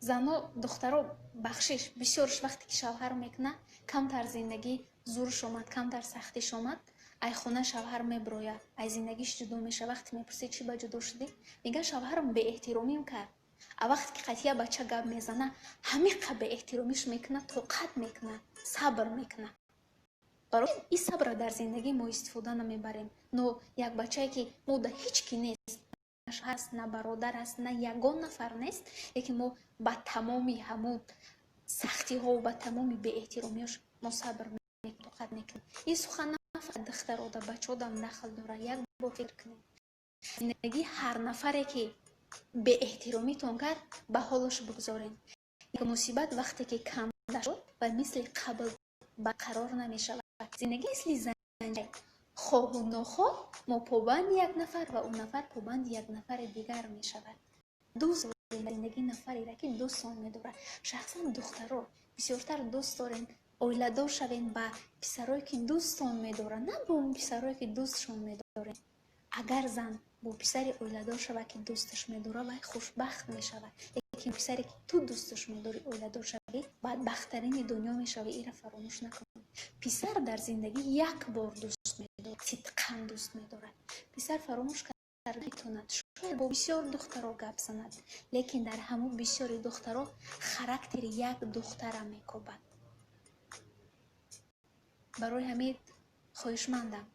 зано духтаро бахшиш бисёрш вақте ки шавҳар мекуна, камтар зиндагӣ зурш омад, камтар сахтиш омад, ай хона шавҳар меброяд, ай зиндагиш ҷудо меша. Вақте мепурсед чӣ ба ҷудо шудӣ, мегӯяд шавҳарам беэҳтиромим кард. А вақте ки қатъия бача гап мезана, ҳамиқа беэҳтиромиш мекуна, тоқат мекуна, сабр мекуна. барои ин сабра дар зиндагӣ мо истифода намебарем. Но як бачае ки мо да ҳеҷ ки нест, ҳаст, на бародар аст, на ягон нафар нест, лекин мо ба тамоми ҳамун сахтиҳо, ба тамоми беэҳтиромиёш мо сабр тоқат мекунем. ин сухан на фақат духтарода, бачаодам дахл дорад. як бор фикр кунем, зиндагӣ ҳар нафаре ки беэҳтиромитон кард, ба ҳолаш бигзоред. як мусибат вақте ки камда шуд ва мисли қабл барқарор намешавад. зиндагӣ мисли занҷир, хоҳу нохоҳ мо побанди як нафар ва он нафар побанди як нафари дигар мешавад. дӯст дорем дар зиндагӣ нафареро ки дӯстон медорад. шахсан духтаро бисёртар дӯст дорем, оиладор шавем ба писарое ки дӯстон медорад, на ба он писарое ки дӯстшон медорем. агар зан бо писари оиладор шавад ки дӯсташ медорад, вай хушбахт мешавад. лекин писаре ки ту дӯсташ медорӣ, оиладор шавӣ, бадбахттарини дунё мешавӣ. иро фаромӯш накун. писар дар зиндагӣ як бор дӯст медорад, сидқан дӯст медорад. писар фаромӯш карда метавонад, шояд бо бисёр духтаро гап занад, лекин дар ҳамон бисёри духтаро характери як духтара мекобад. барои ҳамин хоҳишмандам,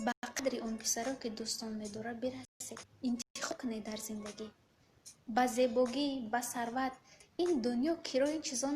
ба қадри он писаро ки дӯстон медорад бирасед. интихоб кунед дар зиндагӣ. ба зебогӣ, ба сарват, ин дунё кирои ин чизон